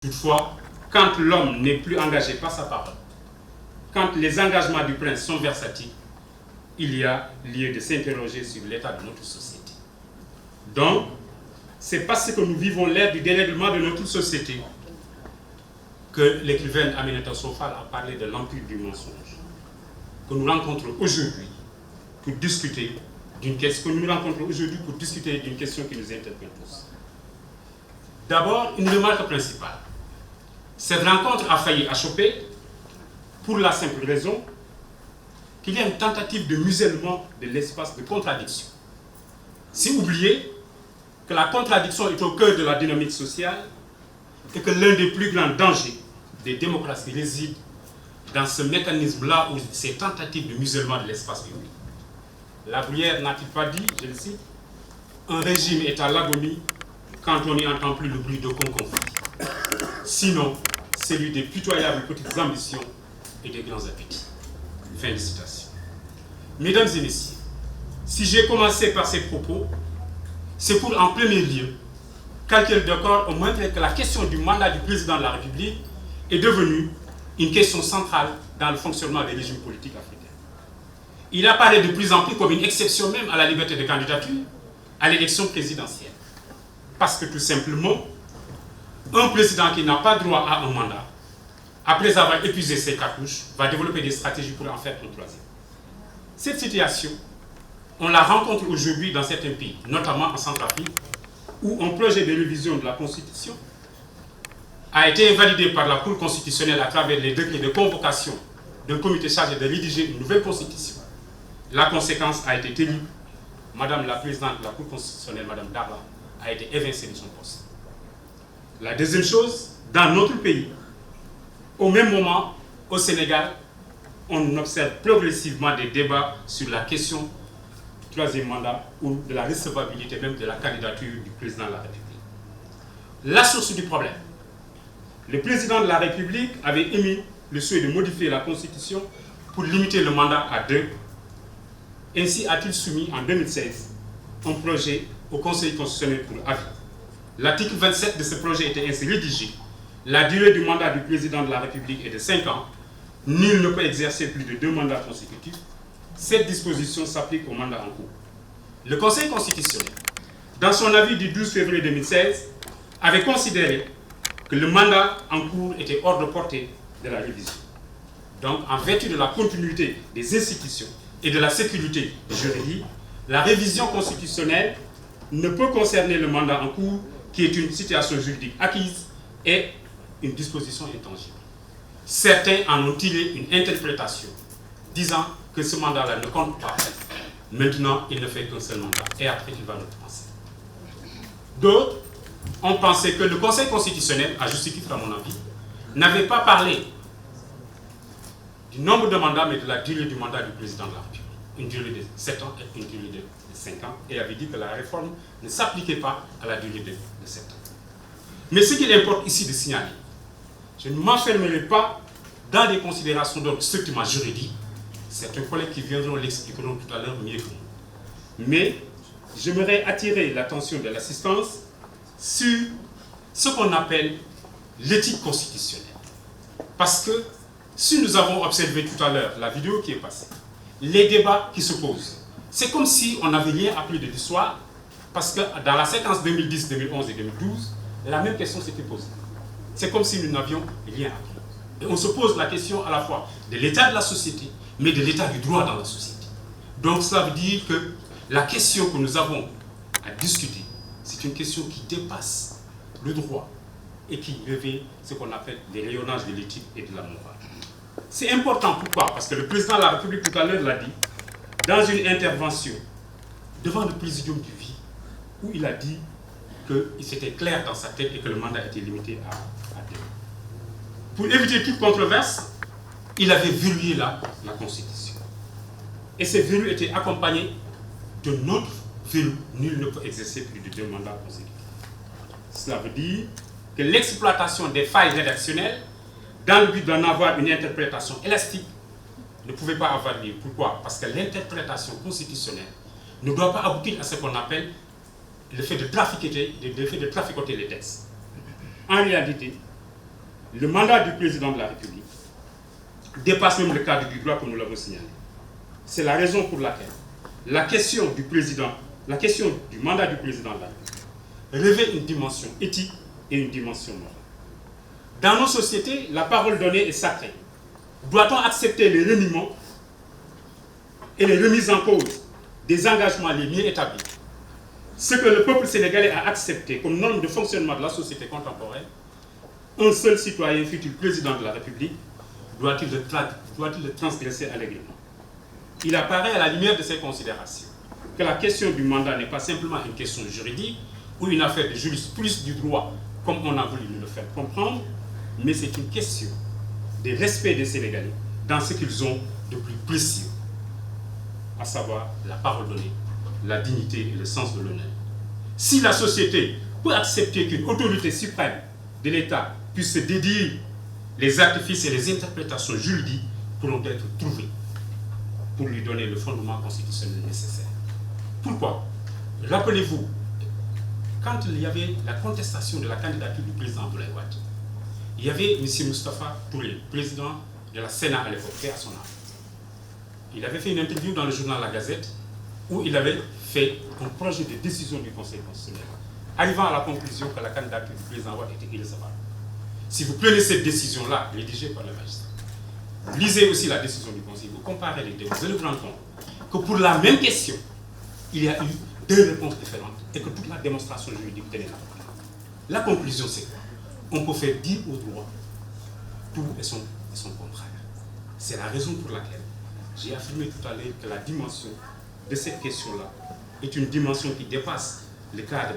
Toutefois, quand l'homme n'est plus engagé par sa parole, quand les engagements du prince sont versatiles, il y a lieu de s'interroger sur l'état de notre société. Donc, c'est parce que nous vivons l'ère du dérèglement de notre société que l'écrivaine Aminata Sofal a parlé de l'empire du mensonge, que nous rencontrons aujourd'hui pour discuter d'une question qui nous interpelle tous. D'abord, une remarque principale. Cette rencontre a failli achoper pour la simple raison qu'il y a une tentative de musellement de l'espace de contradiction. C'est oublier que la contradiction est au cœur de la dynamique sociale et que l'un des plus grands dangers des démocraties réside dans ce mécanisme-là où ces tentatives de musellement de l'espace public. La Bruyère n'a-t-il pas dit, je le cite, un régime est à l'agonie quand on n'y entend plus le bruit d'aucun conflit. Sinon, celui des pitoyables petites ambitions et des grands appétits. Fin de citation. Mesdames et messieurs, si j'ai commencé par ces propos, c'est pour en premier lieu calculer d'accord au montrer que la question du mandat du président de la République est devenue une question centrale dans le fonctionnement des régimes politiques africains. Il apparaît de plus en plus comme une exception même à la liberté de candidature à l'élection présidentielle. Parce que tout simplement, un président qui n'a pas droit à un mandat, après avoir épuisé ses cartouches, va développer des stratégies pour en faire un troisième. Cette situation, on la rencontre aujourd'hui dans certains pays, notamment en Centrafrique, où un projet de révision de la Constitution a été invalidé par la Cour constitutionnelle à travers les décrets de convocation d'un comité chargé de rédiger une nouvelle Constitution. La conséquence a été terrible. Madame la présidente de la Cour constitutionnelle, Madame Daba, a été évincée de son poste. La deuxième chose, dans notre pays, au même moment, au Sénégal, on observe progressivement des débats sur la question du troisième mandat ou de la recevabilité même de la candidature du président de la République. La source du problème. Le président de la République avait émis le souhait de modifier la Constitution pour limiter le mandat à 2. Ainsi a-t-il soumis en 2016 un projet au Conseil constitutionnel pour avis. L'article 27 de ce projet était ainsi rédigé. La durée du mandat du président de la République est de 5 ans. Nul ne peut exercer plus de 2 mandats consécutifs. Cette disposition s'applique au mandat en cours. Le Conseil constitutionnel, dans son avis du 12 février 2016, avait considéré que le mandat en cours était hors de portée de la révision. Donc, en vertu de la continuité des institutions et de la sécurité juridique, la révision constitutionnelle ne peut concerner le mandat en cours, qui est une situation juridique acquise et une disposition intangible. Certains en ont tiré une interprétation, disant que ce mandat-là ne compte pas. Maintenant, il ne fait qu'un seul mandat, et après, il va le penser. D'autres ont pensé que le Conseil constitutionnel, à juste titre à mon avis, n'avait pas parlé du nombre de mandats, mais de la durée du mandat du président de la République. Une durée de 7 ans et une durée de 5 ans, et avait dit que la réforme ne s'appliquait pas à la durée de 7 ans. Mais ce qu'il importe ici de signaler, je ne m'enfermerai pas dans des considérations d'ordre strictement juridique. Certains collègues qui viendront l'expliqueront tout à l'heure mieux que moi. Mais j'aimerais attirer l'attention de l'assistance sur ce qu'on appelle l'éthique constitutionnelle. Parce que si nous avons observé tout à l'heure la vidéo qui est passée, les débats qui se posent, c'est comme si on n'avait rien appris de l'histoire, parce que dans la séquence 2010, 2011 et 2012, la même question s'était posée. C'est comme si nous n'avions rien appris. Et on se pose la question à la fois de l'état de la société, mais de l'état du droit dans la société. Donc cela veut dire que la question que nous avons à discuter, c'est une question qui dépasse le droit et qui revêt ce qu'on appelle les rayonnages de l'éthique et de la morale. C'est important, pourquoi? Parce que le président de la République tout à l'heure l'a dit, dans une intervention devant le présidium du vie, où il a dit que c'était clair dans sa tête et que le mandat était limité à 2. Pour éviter toute controverse, il avait verrouillé la Constitution. Et ces verrous étaient accompagnés de notre verrou. Nul ne peut exercer plus de 2 mandats consécutifs. Cela veut dire que l'exploitation des failles rédactionnelles, dans le but d'en avoir une interprétation élastique, ne pouvait pas avoir lieu. Pourquoi? Parce que l'interprétation constitutionnelle ne doit pas aboutir à ce qu'on appelle le fait de traficoter les textes. En réalité, le mandat du président de la République dépasse même le cadre du droit comme nous l'avons signalé. C'est la raison pour laquelle la question du mandat du président de la République revêt une dimension éthique et une dimension morale. Dans nos sociétés, la parole donnée est sacrée. Doit-on accepter les reniements et les remises en cause des engagements les mieux établis? Ce que le peuple sénégalais a accepté comme norme de fonctionnement de la société contemporaine, un seul citoyen, fut-il président de la République, doit-il le transgresser allègrement? Il apparaît à la lumière de ces considérations que la question du mandat n'est pas simplement une question juridique ou une affaire de jurisprudence du droit, comme on a voulu nous le faire comprendre, mais c'est une question de respect des Sénégalais dans ce qu'ils ont de plus précieux, à savoir la parole donnée, la dignité et le sens de l'honneur. Si la société peut accepter qu'une autorité suprême de l'État puisse se dédier, les artifices et les interprétations juridiques pourront être trouvés pour lui donner le fondement constitutionnel nécessaire. Pourquoi? Rappelez-vous, quand il y avait la contestation de la candidature du président Abdoulaye Wade, il y avait M. Moustapha Touré, président de la Sénat à l'époque, à son âge. Il avait fait une interview dans le journal La Gazette où il avait fait un projet de décision du Conseil constitutionnel, arrivant à la conclusion que la candidature du président Wade était irrecevable. Si vous prenez cette décision-là, rédigée par le magistrat, vous lisez aussi la décision du Conseil, vous comparez les deux, vous allez vous rendre compte que pour la même question, il y a eu deux réponses différentes et que toute la démonstration juridique tenait là. La conclusion, c'est quoi? On peut faire dire au droit tout et son contraire. C'est la raison pour laquelle j'ai affirmé tout à l'heure que la dimension de cette question-là est une dimension qui dépasse le cadre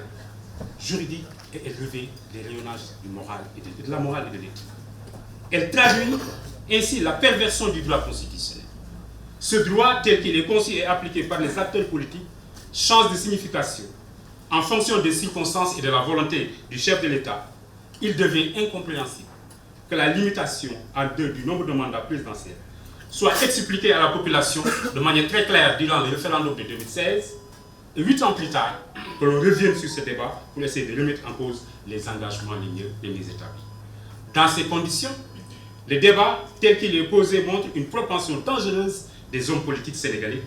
juridique et elle revêt les rayonnages du moral et de la morale et de l'éthique. Elle traduit ainsi la perversion du droit constitutionnel. Ce droit, tel qu'il est conçu et appliqué par les acteurs politiques, change de signification en fonction des circonstances et de la volonté du chef de l'État. Il devient incompréhensible que la limitation à 2 du nombre de mandats présidentiels soit expliquée à la population de manière très claire durant le référendum de 2016 et 8 ans plus tard, que l'on revienne sur ce débat pour essayer de remettre en cause les engagements les mieux établis. Dans ces conditions, le débat tel qu'il est posé montre une propension dangereuse des hommes politiques sénégalais.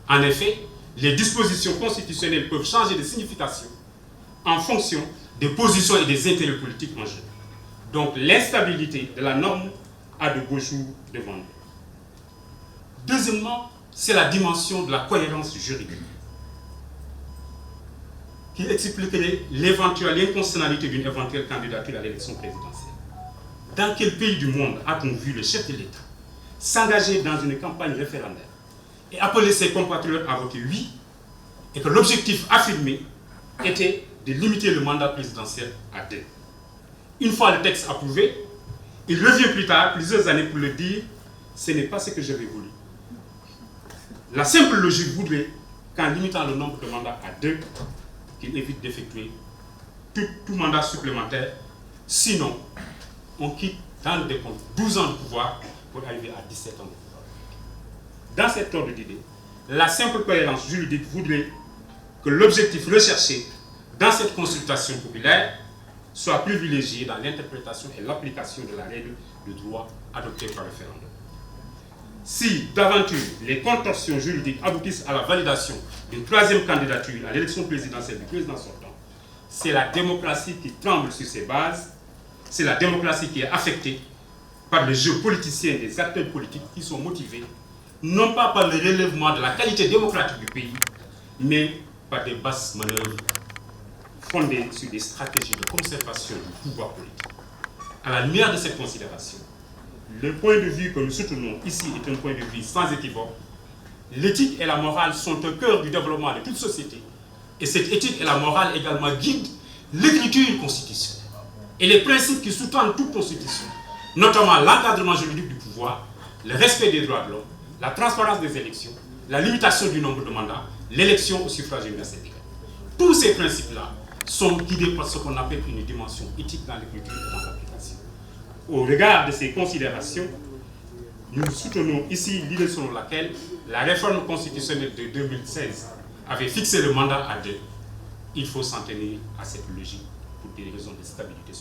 En effet, les dispositions constitutionnelles peuvent changer de signification en fonction des positions et des intérêts politiques en jeu. Donc l'instabilité de la norme a de beaux jours devant nous. Deuxièmement, c'est la dimension de la cohérence juridique qui expliquerait l'éventuelle inconstitutionnalité d'une éventuelle candidature à l'élection présidentielle. Dans quel pays du monde a-t-on vu le chef de l'État s'engager dans une campagne référendaire et appeler ses compatriotes à voter oui, et que l'objectif affirmé était de limiter le mandat présidentiel à 2? Une fois le texte approuvé, il revient plus tard, plusieurs années, pour le dire « ce n'est pas ce que j'avais voulu ». La simple logique voudrait qu'en limitant le nombre de mandats à 2, qu'il évite d'effectuer tout mandat supplémentaire, sinon on quitte dans le décompte 12 ans de pouvoir pour arriver à 17 ans de pouvoir. Dans cet ordre d'idée, la simple cohérence juridique voudrait que l'objectif recherché dans cette consultation populaire soit privilégié dans l'interprétation et l'application de la règle de droit adoptée par référendum. Si, d'aventure, les contorsions juridiques aboutissent à la validation d'une 3e candidature à l'élection présidentielle du président sortant, c'est la démocratie qui tremble sur ses bases, c'est la démocratie qui est affectée par le jeu politicien des acteurs politiques qui sont motivés, non pas par le relèvement de la qualité démocratique du pays, mais par des basses manœuvres fondées sur des stratégies de conservation du pouvoir politique. À la lumière de cette considération, le point de vue que nous soutenons ici est un point de vue sans équivoque. L'éthique et la morale sont au cœur du développement de toute société. Et cette éthique et la morale également guident l'écriture constitutionnelle et les principes qui sous-tendent toute constitution, notamment l'encadrement juridique du pouvoir, le respect des droits de l'homme, la transparence des élections, la limitation du nombre de mandats, l'élection au suffrage universel. Tous ces principes-là sont guidés par ce qu'on appelle une dimension éthique dans l'écriture et dans l'application. Au regard de ces considérations, nous soutenons ici l'idée selon laquelle la réforme constitutionnelle de 2016 avait fixé le mandat à 2. Il faut s'en tenir à cette logique pour des raisons de stabilité.